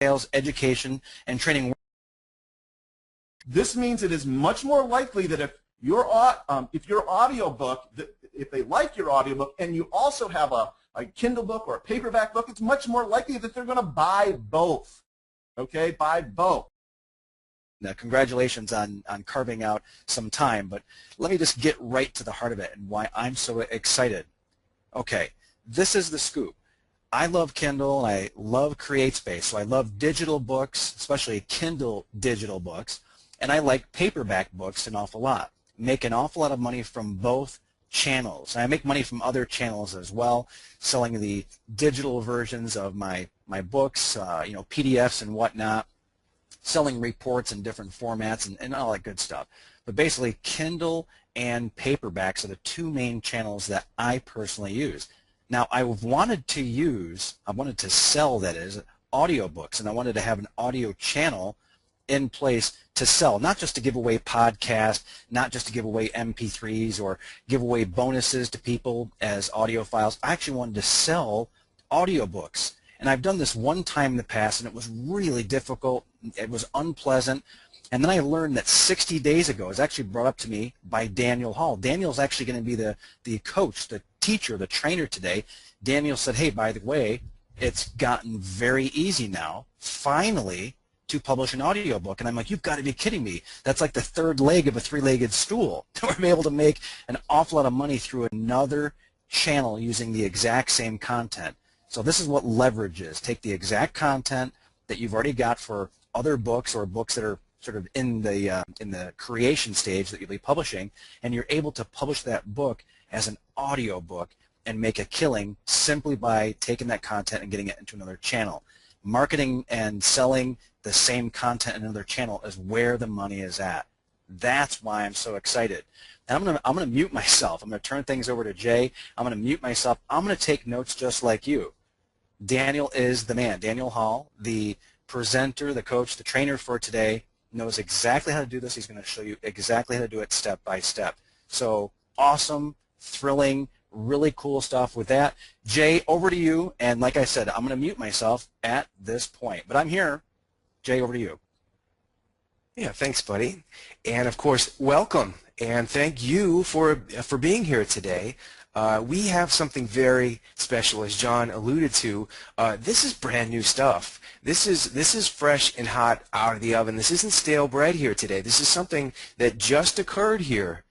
sales, education, and training. This means it is much more likely that if your audiobook, if they like your audiobook and you also have a Kindle book or a paperback book, it's much more likely that they're going to buy both. Okay, buy both. Now, congratulations on carving out some time, but let me just get right to the heart of it and why I'm so excited. Okay, this is the scoop. I love Kindle and I love CreateSpace, so I love digital books, especially Kindle digital books, and I like paperback books an awful lot. Make an awful lot of money from both channels. And I make money from other channels as well, selling the digital versions of my books, you know, PDFs and whatnot, selling reports in different formats and all that good stuff. But basically, Kindle and paperbacks are the two main channels that I personally use. Now, I wanted to sell, that is, audiobooks, and I wanted to have an audio channel in place to sell, not just to give away podcasts, not just to give away MP3s or give away bonuses to people as audio files. I actually wanted to sell audiobooks. And I've done this one time in the past, and it was really difficult. It was unpleasant. And then I learned that 60 days ago, it was actually brought up to me by Daniel Hall. Daniel's actually going to be the coach, the teacher, the trainer today. Daniel said, hey, by the way, it's gotten very easy now, finally, to publish an audiobook. And I'm like, you've got to be kidding me. That's like the third leg of a three-legged stool. We're able to make an awful lot of money through another channel using the exact same content. So this is what leverage is. Take the exact content that you've already got for other books or books that are sort of in the creation stage that you'll be publishing, and you're able to publish that book as an audio book and make a killing simply by taking that content and getting it into another channel. Marketing and selling the same content in another channel is where the money is at. That's why I'm so excited. And I'm gonna mute myself. I'm gonna turn things over to Jay. I'm gonna mute myself. I'm gonna take notes just like you. Daniel is the man. Daniel Hall, the presenter, the coach, the trainer for today, knows exactly how to do this. He's going to show you exactly how to do it step by step. So awesome, thrilling, really cool stuff with that. Jay, over to you. And like I said, I'm going to mute myself at this point. But I'm here. Jay, over to you. Yeah, thanks, buddy. And of course, welcome. And thank you for being here today. We have something very special, as John alluded to. This is brand new stuff. This is fresh and hot out of the oven. This isn't stale bread here today. This is something that just occurred here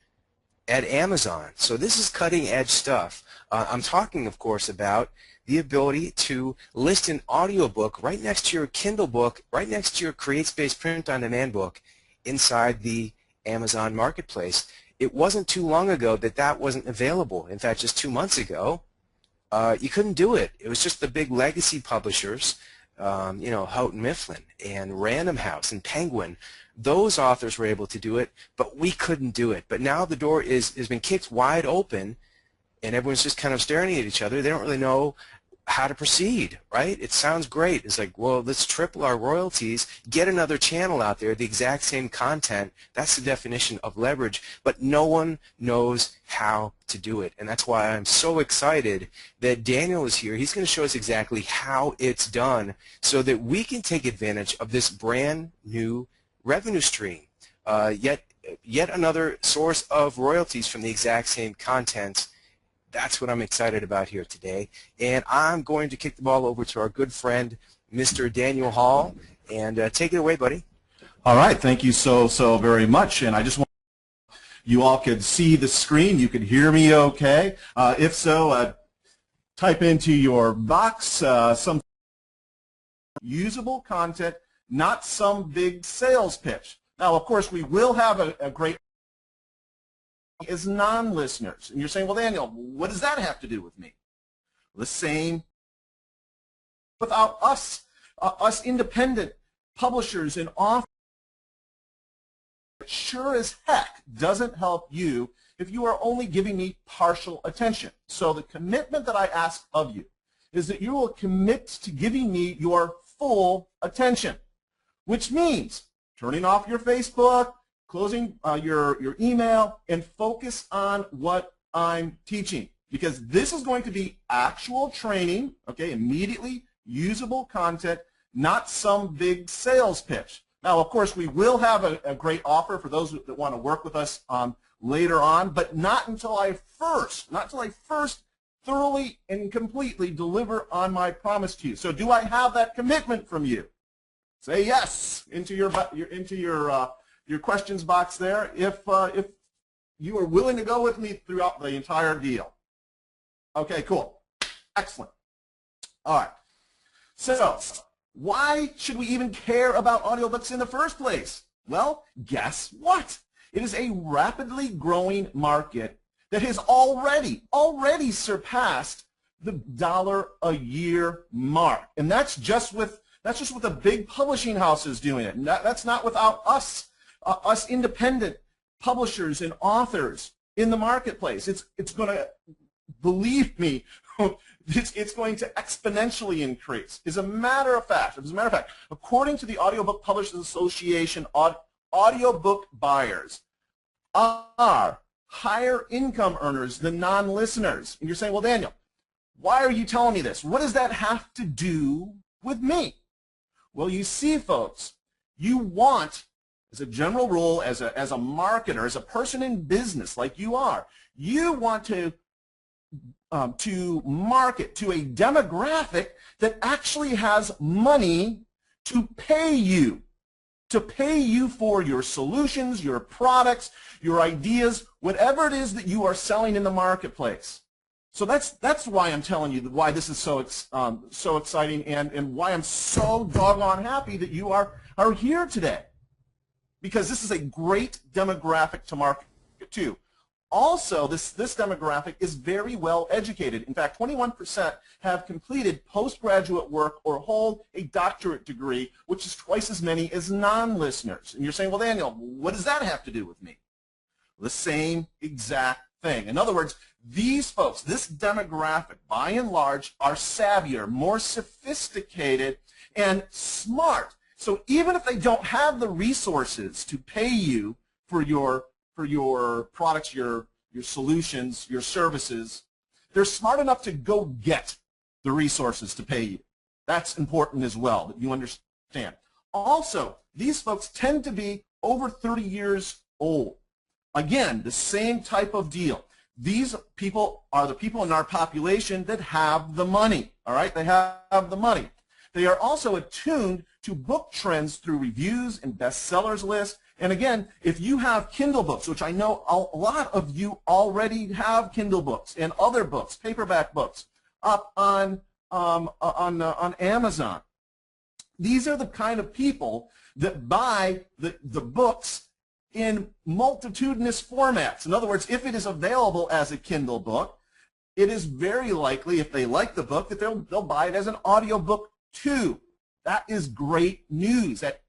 at Amazon. So this is cutting edge stuff. I'm talking, of course, about the ability to list an audiobook right next to your Kindle book, right next to your CreateSpace print-on-demand book inside the Amazon Marketplace. It wasn't too long ago that wasn't available. In fact, just 2 months ago, you couldn't do it. It was just the big legacy publishers, you know, Houghton Mifflin and Random House and Penguin. Those authors were able to do it, but we couldn't do it. But now the door has been kicked wide open, and everyone's just kind of staring at each other. They don't really know how to proceed, right? It sounds great. It's like, well, let's triple our royalties, get another channel out there, the exact same content. That's the definition of leverage, but no one knows how to do it. And that's why I'm so excited that Daniel is here. He's going to show us exactly how it's done so that we can take advantage of this brand new revenue stream. Yet another source of royalties from the exact same content. That's what I'm excited about here today. And I'm going to kick the ball over to our good friend, Mr. Daniel Hall. And take it away, buddy. All right. Thank you so very much. And I just want you all could see the screen. You could hear me okay. If so, type into your box some usable content, not some big sales pitch. Now, of course, we will have a great as non-listeners. And you're saying, well, Daniel, what does that have to do with me? The same without us, us independent publishers and authors. It sure as heck doesn't help you if you are only giving me partial attention. So the commitment that I ask of you is that you will commit to giving me your full attention, which means turning off your Facebook, closing your email, and focus on what I'm teaching, because this is going to be actual training, okay, immediately usable content not some big sales pitch. Now, of course, we will have a great offer for those that want to work with us later on, but not until I first thoroughly and completely deliver on my promise to you. So do I have that commitment from you? Say yes into your questions box there if you are willing to go with me throughout the entire deal. Okay, cool. Excellent. All right. So why should we even care about audiobooks in the first place? Well, guess what? It is a rapidly growing market that has already surpassed the $1 a year mark. And that's just with the big publishing houses doing it. And that's not without us independent publishers and authors in the marketplace. It's going to, believe me, it's going to exponentially increase. As a matter of fact, according to the Audiobook Publishers Association, audiobook buyers are higher income earners than non-listeners. And you're saying, well, Daniel, why are you telling me this? What does that have to do with me? Well, you see, folks, you want, as a general rule, as a marketer, as a person in business like you are, you want to market to a demographic that actually has money to pay you for your solutions, your products, your ideas, whatever it is that you are selling in the marketplace. So that's why I'm telling you why this is so exciting and why I'm so doggone happy that you are here today. Because this is a great demographic to market to. Also, this demographic is very well educated. In fact, 21% have completed postgraduate work or hold a doctorate degree, which is twice as many as non-listeners. And you're saying, well, Daniel, what does that have to do with me? The same exact thing. In other words, these folks, this demographic, by and large, are savvier, more sophisticated, and smart. So even if they don't have the resources to pay you for your products, your solutions, your services, they're smart enough to go get the resources to pay you. That's important as well, that you understand. Also, these folks tend to be over 30 years old. Again, the same type of deal. These people are the people in our population that have the money, all right? They have the money. They are also attuned to book trends through reviews and bestsellers lists. And again, if you have Kindle books, which I know a lot of you already have Kindle books and other books, paperback books, up on Amazon. These are the kind of people that buy the books in multitudinous formats. In other words, if it is available as a Kindle book, it is very likely, if they like the book, that they'll buy it as an audiobook too. That is great news. That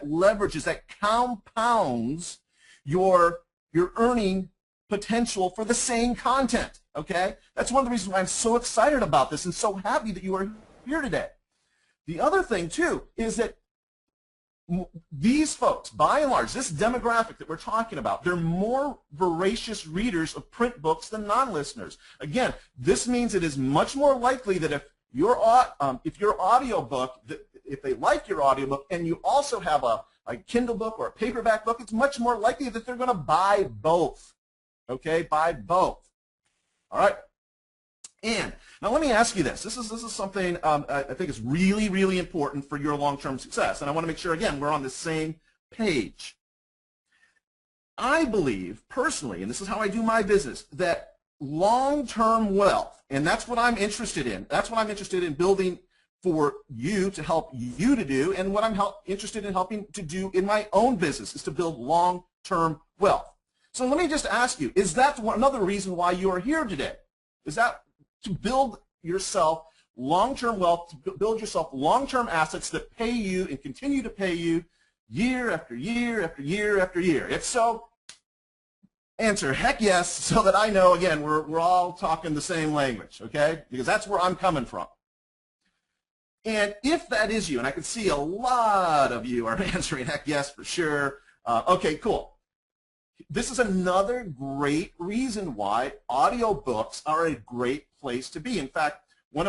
leverages, that compounds your earning potential for the same content, okay? That's one of the reasons why I'm so excited about this and so happy that you are here today. The other thing, too, is that these folks, by and large, this demographic that we're talking about, they're more voracious readers of print books than non-listeners. Again, this means it is much more likely that if your audiobook, if they like your audiobook and you also have a Kindle book or a paperback book, it's much more likely that they're going to buy both. Okay, buy both. All right. And now let me ask you this. This is something I think is really, really important for your long-term success. And I want to make sure, again, we're on the same page. I believe, personally, and this is how I do my business, that long-term wealth, and that's what I'm interested in. That's what I'm interested in building for you, to help you to do, and what I'm interested in helping to do in my own business is to build long-term wealth. So let me just ask you, is that another reason why you are here today? Is that to build yourself long-term wealth, to build yourself long-term assets that pay you and continue to pay you year after year after year after year? If so, answer heck yes, so that I know, again, we're all talking the same language, okay? Because that's where I'm coming from. And if that is you, and I can see a lot of you are answering heck yes for sure, okay, cool. This is another great reason why audiobooks are a great place to be. In fact, one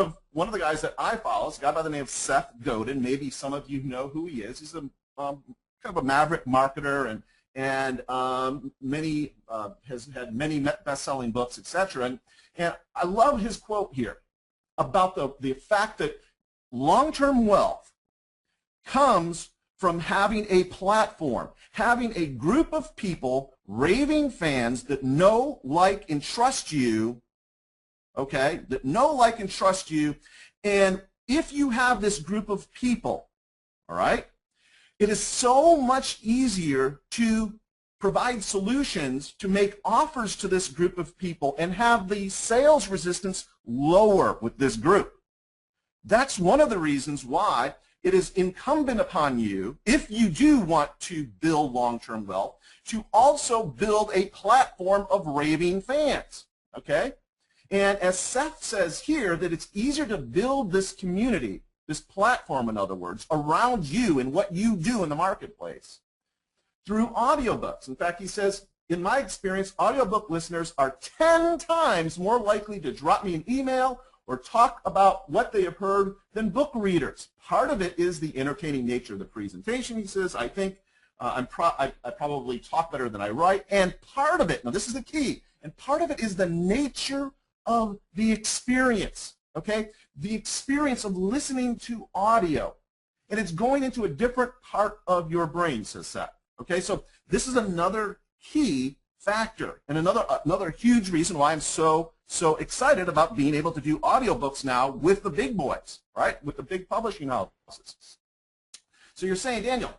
of the guys that I follow is a guy by the name of Seth Godin. Maybe some of you know who he is. He's a kind of a maverick marketer, and many has had many best-selling books, etc. And I love his quote here about the fact that long-term wealth comes from having a platform, having a group of people, raving fans that know, like, and trust you, okay, that know, like, and trust you. And if you have this group of people, all right, it is so much easier to provide solutions to make offers to this group of people and have the sales resistance lower with this group. That's one of the reasons why it is incumbent upon you, if you do want to build long-term wealth, to also build a platform of raving fans, okay? And as Seth says here, that it's easier to build this community, this platform, in other words, around you and what you do in the marketplace through audiobooks. In fact, he says, in my experience, audiobook listeners are 10 times more likely to drop me an email or talk about what they have heard than book readers. Part of it is the entertaining nature of the presentation, he says. I think I probably talk better than I write. And part of it, now this is the key, and part of it is the nature of the experience, okay? The experience of listening to audio. And it's going into a different part of your brain, says Seth. Okay, so this is another key factor and another huge reason why I'm so excited about being able to do audiobooks now with the big boys, right, with the big publishing houses. So you're saying, Daniel,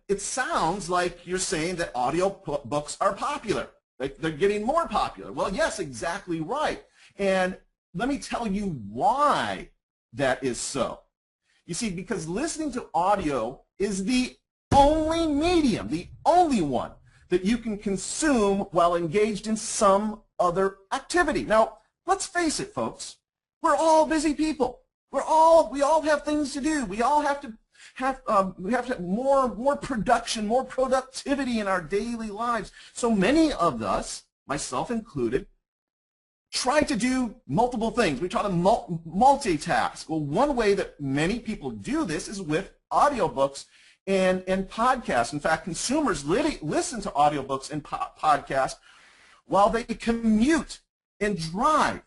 it sounds like you're saying that audiobooks are popular. They're getting more popular. Well, yes, exactly right. And let me tell you why that is so. You see, because listening to audio is the only medium, the only one that you can consume while engaged in some other activity. Now, let's face it, folks. We're all busy people. We all have things to do. We all have to have more production, more productivity in our daily lives. So many of us, myself included, try to do multiple things. We try to multitask. Well, one way that many people do this is with audiobooks and podcasts. In fact, consumers listen to audiobooks and podcasts while they commute and drive,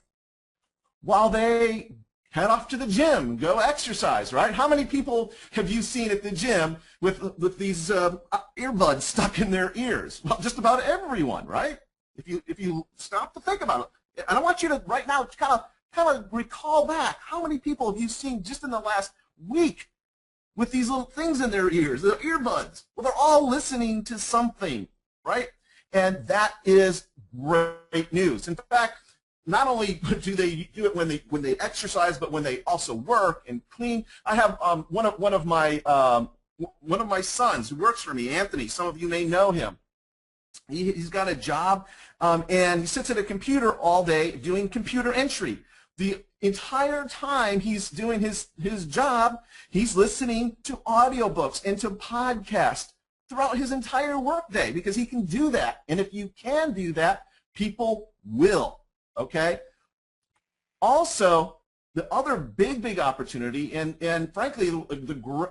while they head off to the gym, go exercise, right? How many people have you seen at the gym with these earbuds stuck in their ears? Well, just about everyone, right? If you stop to think about it, and I want you to right now kind of recall back, how many people have you seen just in the last week with these little things in their ears, the earbuds? Well, they're all listening to something, right? And that is great news. In fact, not only do they do it when they exercise, but when they also work and clean. I have one of my sons who works for me, Anthony. Some of you may know him. He's got a job, and he sits at a computer all day doing computer entry. The entire time he's doing his job, he's listening to audiobooks and to podcasts throughout his entire workday, because he can do that. And if you can do that, people will. Okay? Also, the other big opportunity, and frankly,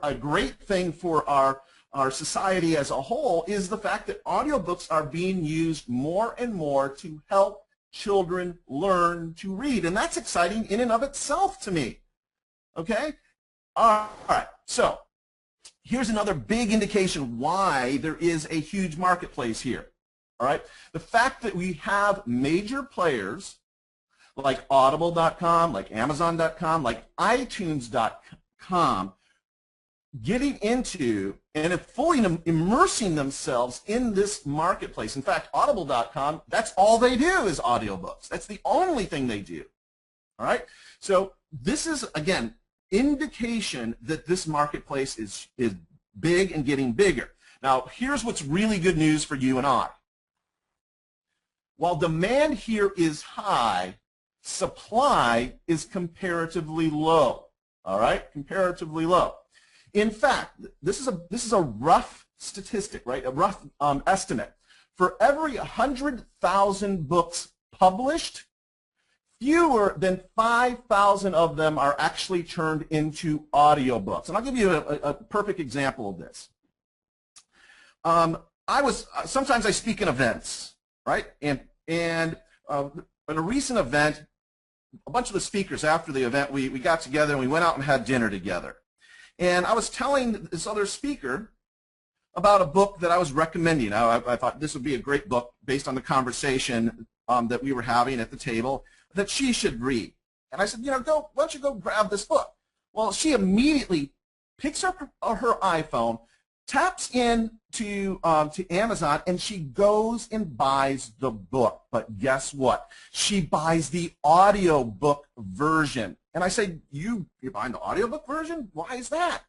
a great thing for our society as a whole, is the fact that audiobooks are being used more and more to help children learn to read. And that's exciting in and of itself to me. Okay? All right. So here's another big indication why there is a huge marketplace here. All right? The fact that we have major players like Audible.com, like Amazon.com, like iTunes.com getting into and fully immersing themselves in this marketplace. In fact, Audible.com, that's all they do is audiobooks. That's the only thing they do. All right? So this is, again, indication that this marketplace is big and getting bigger. Now, here's what's really good news for you and I. While demand here is high, supply is comparatively low. All right? Comparatively low. In fact, this is a rough statistic, right? A rough estimate. For every 100,000 books published, fewer than 5,000 of them are actually turned into audiobooks. And I'll give you a perfect example of this. Sometimes I speak in events, right? And in a recent event, a bunch of the speakers after the event, we got together and we went out and had dinner together. And I was telling this other speaker about a book that I was recommending. I thought this would be a great book based on the conversation that we were having at the table that she should read. And I said, why don't you go grab this book? Well, she immediately picks up her iPhone, taps in to Amazon, and she goes and buys the book. But guess what? She buys the audiobook version. And I say, you're buying the audiobook version? Why is that?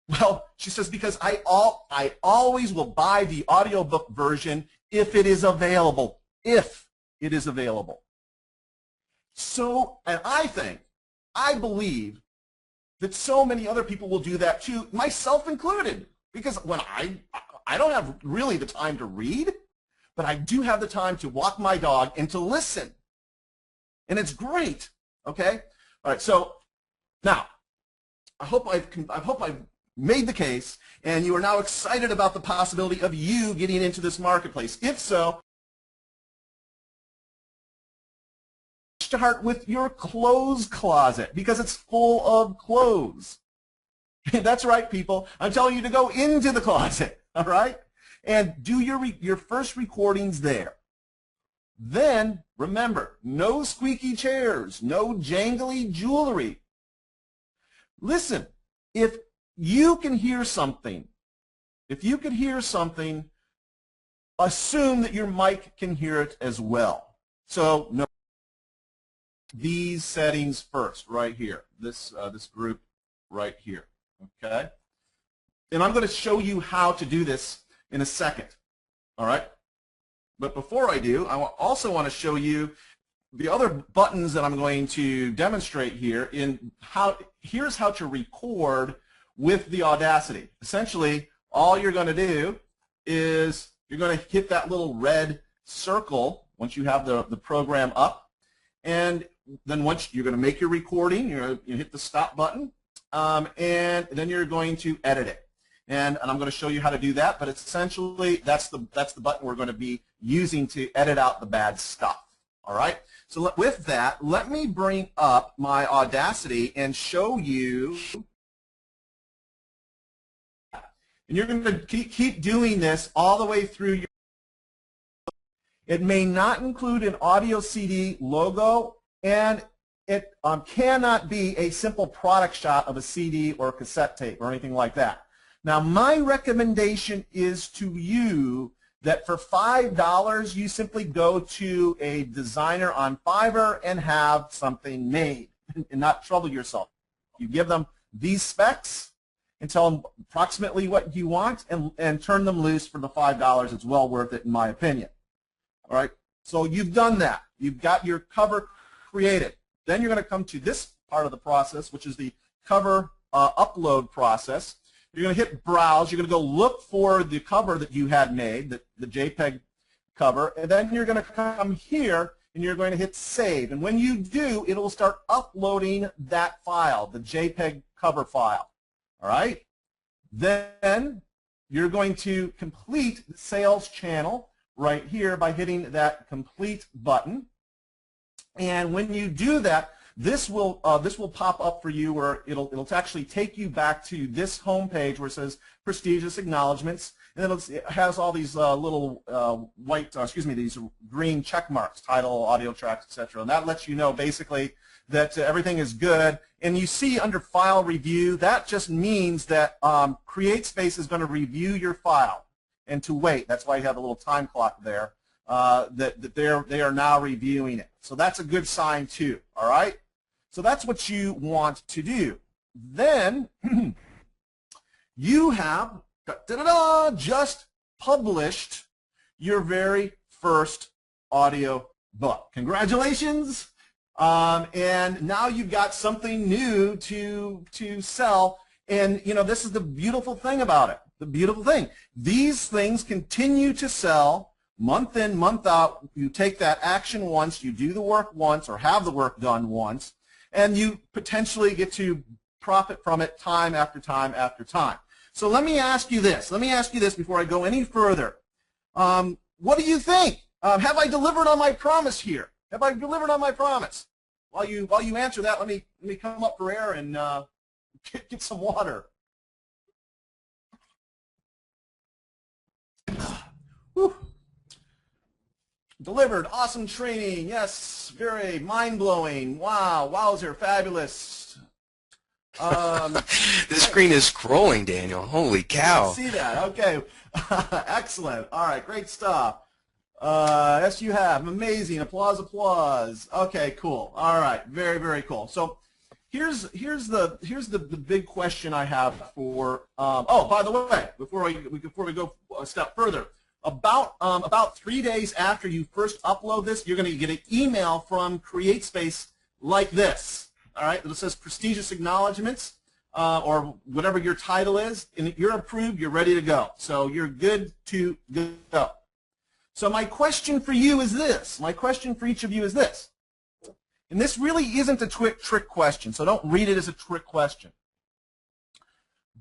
Well, she says, because I always will buy the audiobook version if it is available. If it is available. So, and I believe that so many other people will do that too, myself included. Because when I don't have really the time to read, but I do have the time to walk my dog and to listen. And it's great, okay? All right, so now, I hope I've made the case, and you are now excited about the possibility of you getting into this marketplace. If so, start with your clothes closet, because it's full of clothes. That's right, people. I'm telling you to go into the closet, all right? And do your first recordings there. Then, remember, no squeaky chairs, no jangly jewelry. Listen, if you can hear something, assume that your mic can hear it as well. So, no, these settings first, right here, this group right here. Okay? And I'm going to show you how to do this in a second. All right? But before I do, I also want to show you the other buttons that I'm going to demonstrate here. Here's how to record with the Audacity. Essentially, all you're going to do is you're going to hit that little red circle once you have the program up. And then once you're going to make your recording, you hit the stop button. And then you're going to edit it. And I'm going to show you how to do that, but it's essentially that's the button we're going to be using to edit out the bad stuff. All right? So with that, let me bring up my Audacity and show you. And you're going to keep doing this all the way through your. It may not include an audio CD logo, and it cannot be a simple product shot of a CD or a cassette tape or anything like that. Now, my recommendation is to you that for $5, you simply go to a designer on Fiverr and have something made and not trouble yourself. You give them these specs and tell them approximately what you want and turn them loose for the $5. It's well worth it in my opinion. All right, so you've done that. You've got your cover created. Then you're going to come to this part of the process, which is the cover upload process. You're going to hit Browse. You're going to go look for the cover that you had made, the JPEG cover, and then you're going to come here and you're going to hit Save. And when you do, it will start uploading that file, the JPEG cover file. All right? Then you're going to complete the sales channel right here by hitting that Complete button. And when you do that, this will pop up for you, where it'll actually take you back to this home page where it says prestigious acknowledgments, and it has all these little these green check marks, title, audio tracks, etc. And that lets you know basically that everything is good. And you see under File Review, that just means that CreateSpace is going to review your file and to wait. That's why you have a little time clock there. That they are now reviewing it. So that's a good sign too, all right? So that's what you want to do. Then you have just published your very first audio book. Congratulations. And now you've got something new to sell. And, this is the beautiful thing about it. The beautiful thing. These things continue to sell month in, month out, you take that action once, you do the work once or have the work done once, and you potentially get to profit from it time after time after time. So let me ask you this. Let me ask you this before I go any further. What do you think? Have I delivered on my promise here? Have I delivered on my promise? While you answer that, let me come up for air and get some water. Whew. Delivered, awesome training. Yes, very mind-blowing. Wow, wowzer, fabulous. The screen is scrolling, Daniel. Holy cow. I see that. Okay. Excellent. All right, great stuff. Yes, you have. Amazing. Applause, applause. Okay, cool. All right, very, very cool. So here's the big question I have for. Oh, by the way, before we go a step further, about 3 days after you first upload this, you're going to get an email from CreateSpace like this. All right, it says prestigious acknowledgments or whatever your title is, and you're approved. You're ready to go. So you're good to go. So my question for you is this. My question for each of you is this. And this really isn't a trick question, so don't read it as a trick question.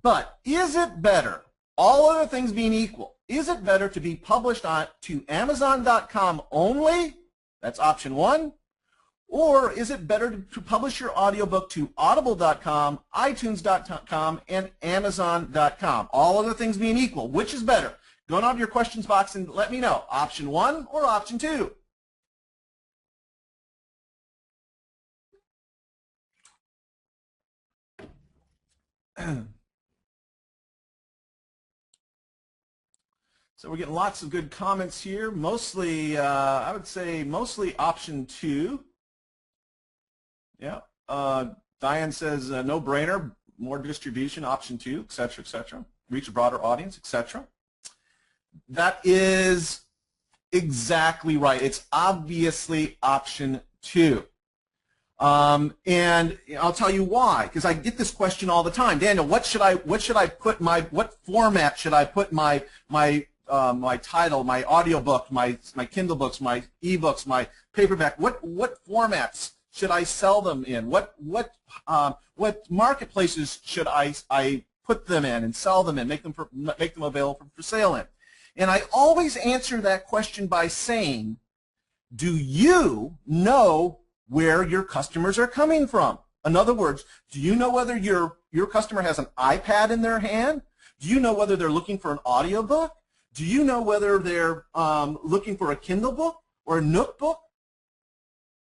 But is it better, all other things being equal, is it better to be published to Amazon.com only? That's option 1. Or is it better to publish your audiobook to Audible.com, iTunes.com, and Amazon.com? All other things being equal, which is better? Go down to your questions box and let me know. Option 1 or option 2? So we're getting lots of good comments here. Mostly, I would say mostly option 2. Yeah. Diane says no brainer, more distribution, option 2, etc., etc. Reach a broader audience, etc. That is exactly right. It's obviously option 2. And I'll tell you why, because I get this question all the time. Daniel, what format should I put my title, my audiobook, my Kindle books, my ebooks, my paperback? What formats should I sell them in? What marketplaces should I put them in and sell them in, make them available for sale in? And I always answer that question by saying, do you know where your customers are coming from? In other words, do you know whether your customer has an iPad in their hand? Do you know whether they're looking for an audiobook? Do you know whether they're looking for a Kindle book or a Nook book?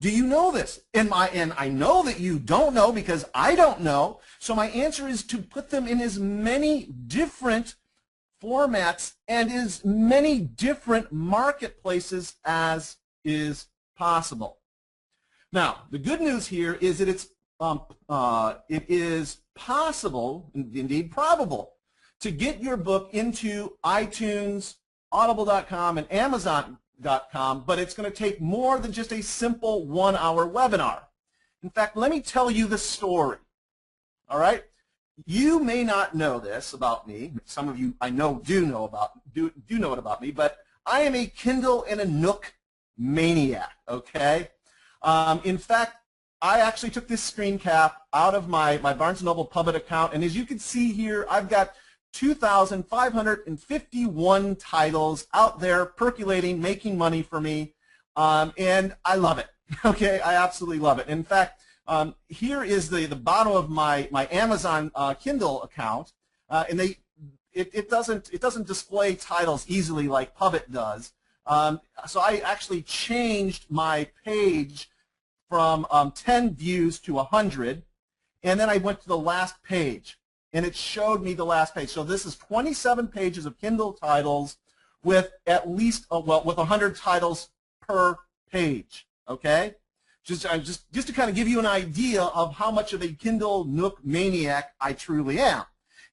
Do you know this? And I know that you don't know because I don't know. So my answer is to put them in as many different formats and as many different marketplaces as is possible. Now, the good news here is that it is possible, indeed probable, to get your book into iTunes, Audible.com, and Amazon.com, but it's going to take more than just a simple 1-hour webinar. In fact, let me tell you the story. All right? You may not know this about me. Some of you I know do know it about me, but I am a Kindle and a Nook maniac, okay? In fact, I actually took this screen cap out of my Barnes & Noble Pub-it account, and as you can see here, I've got 2,551 titles out there percolating, making money for me, and I love it. Okay, I absolutely love it. In fact, here is the bottom of my Amazon Kindle account, and it doesn't display titles easily like Pub-it does. So I actually changed my page from 10 views to 100, and then I went to the last page, and it showed me the last page. So this is 27 pages of Kindle titles with at least with 100 titles per page. Okay, just to kind of give you an idea of how much of a Kindle Nook maniac I truly am.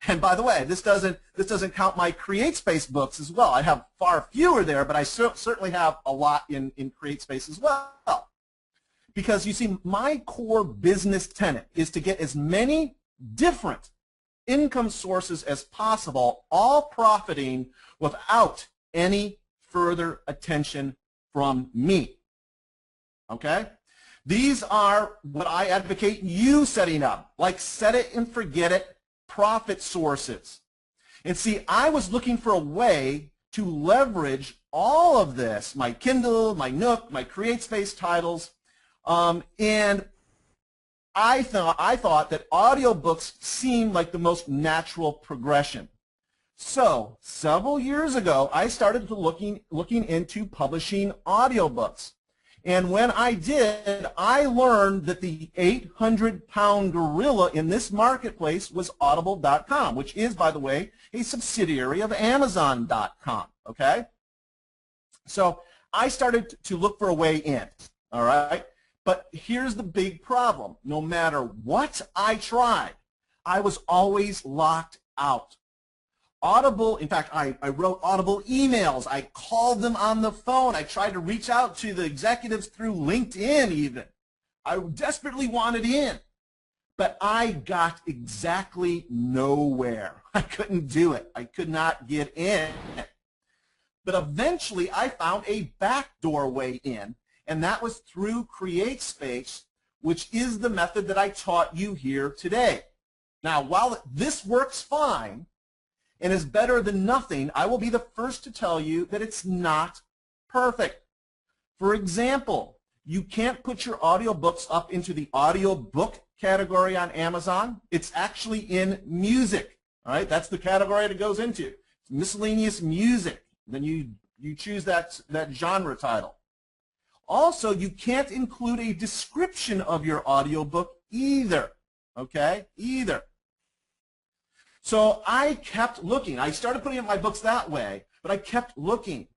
And by the way, this doesn't count my CreateSpace books as well. I have far fewer there, but I certainly have a lot in CreateSpace as well. Because you see, my core business tenet is to get as many different income sources as possible, all profiting without any further attention from me. Okay? These are what I advocate you setting up, like set it and forget it profit sources. And see, I was looking for a way to leverage all of this, my Kindle, my Nook, my CreateSpace titles, and I thought that audiobooks seemed like the most natural progression. So several years ago, I started looking into publishing audiobooks. And when I did, I learned that the 800-pound gorilla in this marketplace was Audible.com, which is, by the way, a subsidiary of Amazon.com, okay? So I started to look for a way in, all right? But here's the big problem. No matter what I tried, I was always locked out. Audible, in fact, I wrote Audible emails. I called them on the phone. I tried to reach out to the executives through LinkedIn even. I desperately wanted in. But I got exactly nowhere. I couldn't do it. I could not get in. But eventually I found a backdoor way in, and that was through CreateSpace, which is the method that I taught you here today. Now, while this works fine, and is better than nothing, I will be the first to tell you that it's not perfect. For example, you can't put your audiobooks up into the audiobook category on Amazon. It's actually in music. All right, that's the category it goes into. It's miscellaneous music. Then you choose that genre title. Also, you can't include a description of your audiobook either. Okay, either. So I kept looking. I started putting up my books that way, but I kept looking.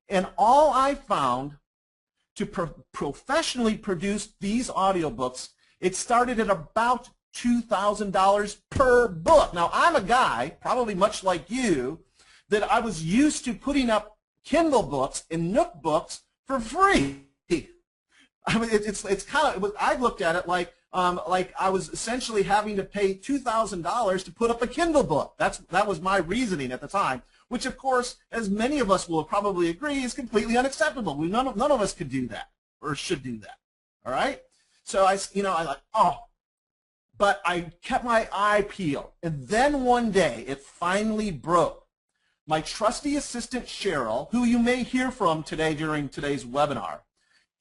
And all I found to professionally produce these audiobooks, it started at about $2,000 per book. Now, I'm a guy, probably much like you, that I was used to putting up Kindle books and Nook books for free. I mean, it's kind of, I looked at it like I was essentially having to pay $2,000 to put up a Kindle book. That was my reasoning at the time, which of course, as many of us will probably agree, is completely unacceptable. None of us could do that or should do that. All right. So I like, oh, but I kept my eye peeled, and then one day it finally broke. My trusty assistant Cheryl, who you may hear from today during today's webinar,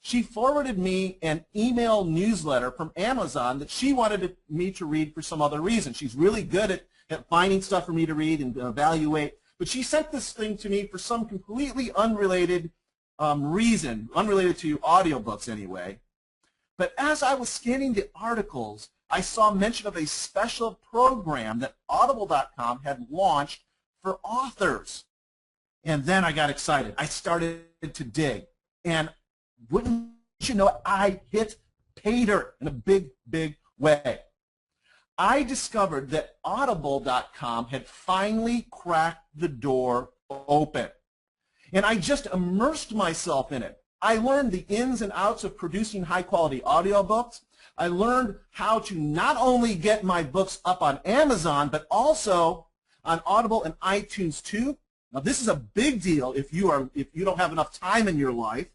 she forwarded me an email newsletter from Amazon that she wanted me to read for some other reason. She's really good at finding stuff for me to read and evaluate. But she sent this thing to me for some completely unrelated reason, unrelated to audiobooks anyway. But as I was scanning the articles, I saw mention of a special program that Audible.com had launched for authors. And then I got excited. I started to dig. And wouldn't you know it, I hit pay dirt in a big, big way. I discovered that Audible.com had finally cracked the door open. And I just immersed myself in it. I learned the ins and outs of producing high-quality audiobooks. I learned how to not only get my books up on Amazon, but also on Audible and iTunes too. Now, this is a big deal if you don't have enough time in your life.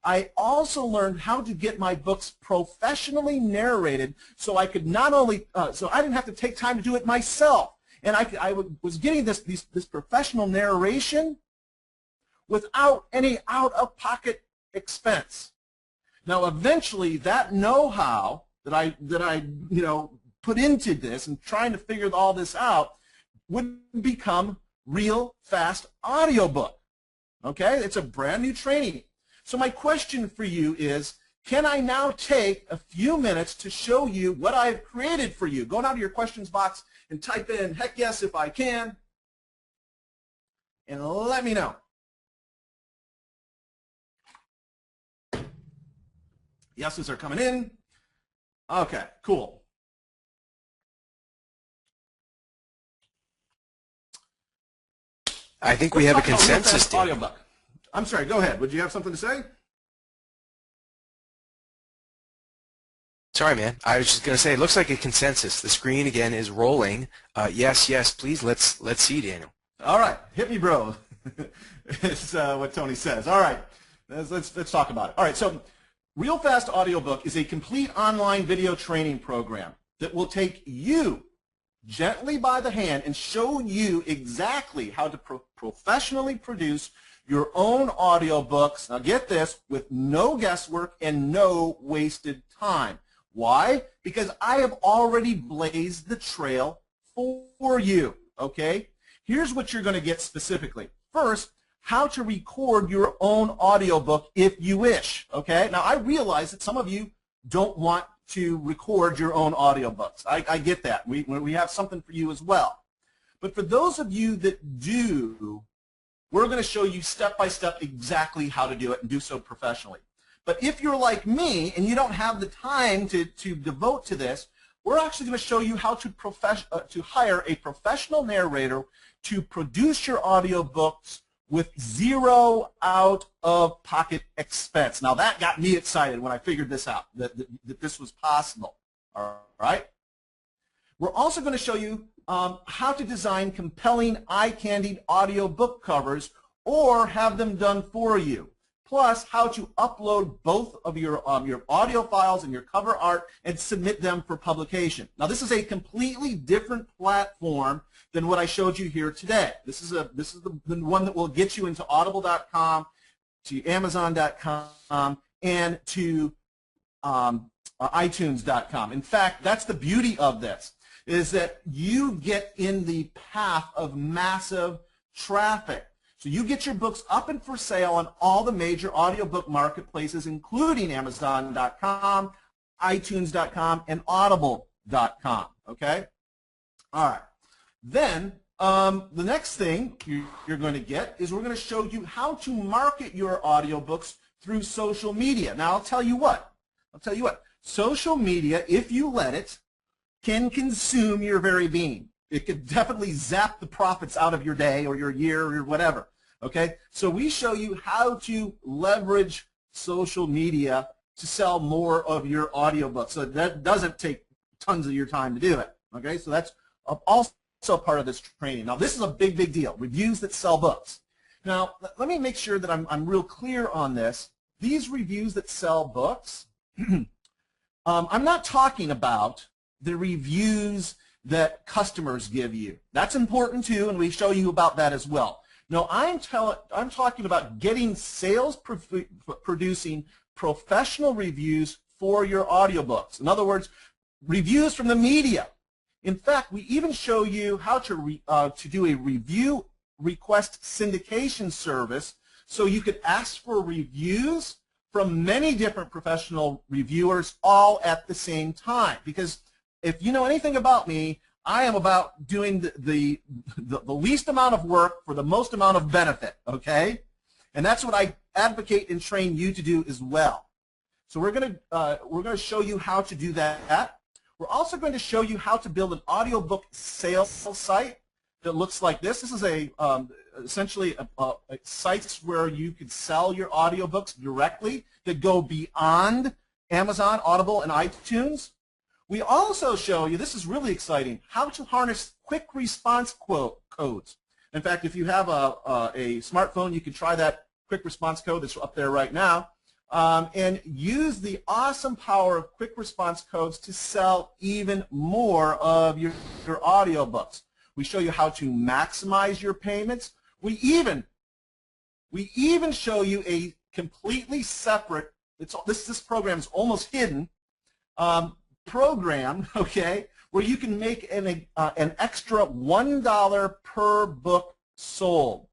I also learned how to get my books professionally narrated, so I could not only so I didn't have to take time to do it myself, and I was getting this professional narration without any out-of-pocket expense. Now, eventually, that know-how that I put into this and trying to figure all this out would become Real Fast Audiobook. Okay, it's a brand new training. So my question for you is, can I now take a few minutes to show you what I've created for you? Go down to your questions box and type in, heck yes, if I can, and let me know. Yeses are coming in. Okay, cool. I think we have a consensus, Dan. Audiobook. I'm sorry, go ahead. Would you have something to say? Sorry, man. I was just going to say, it looks like a consensus. The screen, again, is rolling. Yes, yes, please, let's see, Daniel. All right. Hit me, bro. It's what Tony says. All right, let's talk about it. All right, so Real Fast Audiobook is a complete online video training program that will take you gently by the hand and show you exactly how to professionally produce your own audiobooks. Now get this, with no guesswork and no wasted time. Why? Because I have already blazed the trail for you, okay? Here's what you're going to get specifically. First, how to record your own audiobook if you wish, okay? Now, I realize that some of you don't want to record your own audiobooks. I get that. We have something for you as well. But for those of you that do, we're going to show you step by step exactly how to do it and do so professionally. But if you're like me and you don't have the time to devote to this, we're actually going to show you how to hire a professional narrator to produce your audiobooks with zero out-of-pocket expense. Now that got me excited when I figured this out, that this was possible. All right? We're also going to show you how to design compelling, eye-candy audiobook covers or have them done for you. Plus, how to upload both of your audio files and your cover art and submit them for publication. Now, this is a completely different platform than what I showed you here today. This is the one that will get you into Audible.com, to Amazon.com, and to iTunes.com. In fact, that's the beauty of this, is that you get in the path of massive traffic. So you get your books up and for sale on all the major audiobook marketplaces, including Amazon.com, iTunes.com, and Audible.com, okay? All right. Then the next thing you're going to get is we're going to show you how to market your audiobooks through social media. Now, I'll tell you what. Social media, if you let it, can consume your very being. It could definitely zap the profits out of your day or your year or your whatever, okay? So we show you how to leverage social media to sell more of your audiobooks. So that doesn't take tons of your time to do it, okay? So that's also part of this training. Now, this is a big, big deal, reviews that sell books. Now, let me make sure that I'm real clear on this. These reviews that sell books, I'm not talking about the reviews that customers give you. That's important too, and we show you about that as well. No, I'm talking about getting producing professional reviews for your audiobooks. In other words, reviews from the media. In fact, we even show you how to do a review request syndication service, so you could ask for reviews from many different professional reviewers all at the same time. Because if you know anything about me, I am about doing the least amount of work for the most amount of benefit, okay? And that's what I advocate and train you to do as well. So we're going to show you how to do that. We're also going to show you how to build an audiobook sales site that looks like this. This is essentially a sites where you could sell your audiobooks directly that go beyond Amazon, Audible, and iTunes. We also show you, this is really exciting, how to harness quick response codes. In fact, if you have a smartphone, you can try that quick response code that's up there right now, and use the awesome power of quick response codes to sell even more of your audiobooks. We show you how to maximize your payments. We even show you a completely separate, this program is almost hidden, program, okay, where you can make an extra $1 per book sold.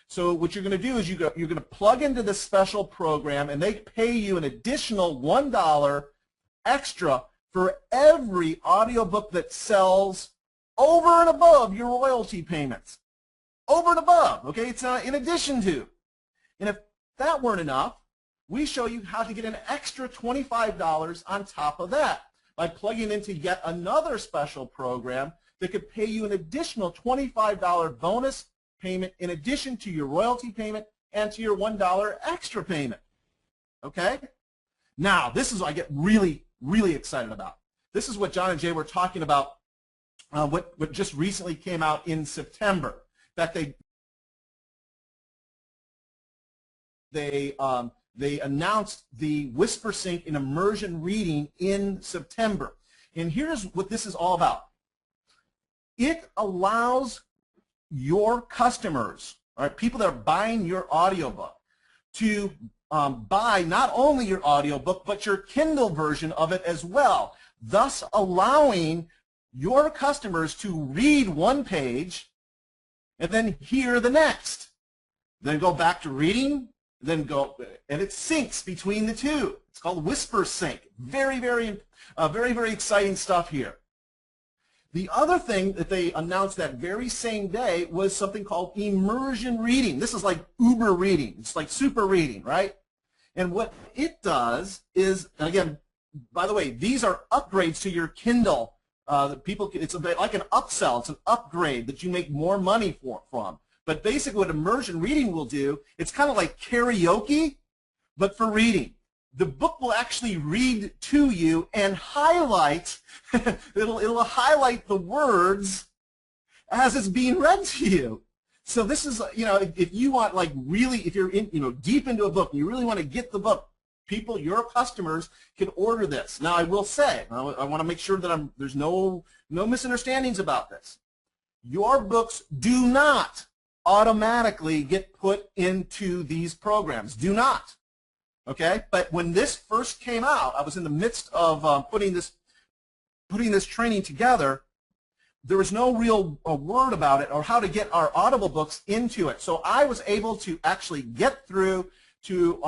So what you're going to do is you're going to plug into this special program, and they pay you an additional $1 extra for every audiobook that sells over and above your royalty payments. Over and above, okay? It's in addition to. And if that weren't enough, we show you how to get an extra $25 on top of that by plugging into yet another special program that could pay you an additional $25 bonus payment in addition to your royalty payment and to your $1 extra payment. Okay? Now, this is what I get really, really excited about. This is what John and Jay were talking about, what just recently came out in September. In fact, they announced the WhisperSync and immersion reading in September. And here's what this is all about. It allows your customers, all right, people that are buying your audiobook, to buy not only your audiobook, but your Kindle version of it as well, thus allowing your customers to read one page and then hear the next. Then go back to reading, then go, and it syncs between the two. It's called WhisperSync. Very, very exciting stuff here. The other thing that they announced that very same day was something called immersion reading. This is like Uber reading. It's like super reading, right? And what it does is, and again, by the way, these are upgrades to your Kindle. It's a bit like an upsell. It's an upgrade that you make more money from. But basically what immersion reading will do, it's kind of like karaoke, but for reading. The book will actually read to you and highlight, it'll highlight the words as it's being read to you. So this is, if you want like really, if you're in, deep into a book and you really want to get the book, people, your customers can order this. Now I will say, I want to make sure that there's no misunderstandings about this. Your books do not automatically get put into these programs. Do not. Okay? But when this first came out, I was in the midst of putting this training together. There was no real word about it or how to get our Audible books into it. So I was able to actually get through to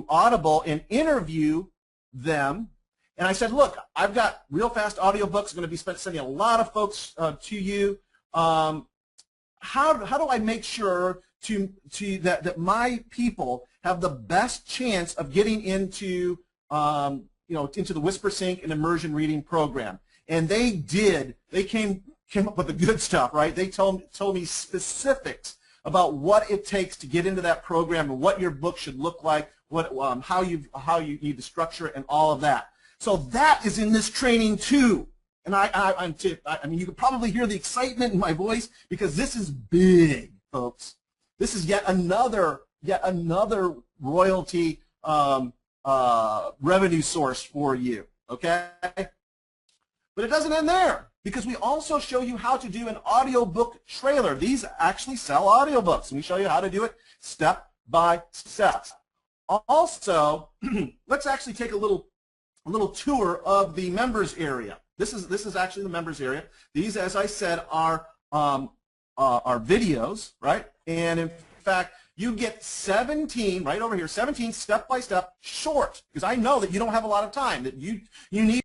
Audible and interview them. And I said, look, I've got real fast audiobooks. I'm going to be sending a lot of folks to you. How do I make sure that my people have the best chance of getting into into the WhisperSync and immersion reading program? And they did. They came up with the good stuff, right? They told me specifics about what it takes to get into that program and what your book should look like, how you need to structure it, and all of that. So that is in this training too. And I mean, you can probably hear the excitement in my voice because this is big, folks. This is yet another royalty revenue source for you. Okay. But it doesn't end there, because we also show you how to do an audiobook trailer. These actually sell audiobooks, and we show you how to do it step by step. Also, let's actually take a little tour of the members area. This is actually the members area. These, as I said, are videos, right? And in fact, you get 17 right over here, 17 step-by-step short, because I know that you don't have a lot of time, that you need.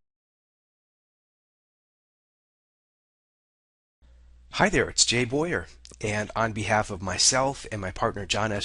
Hi there, it's Jay Boyer, and on behalf of myself and my partner John S.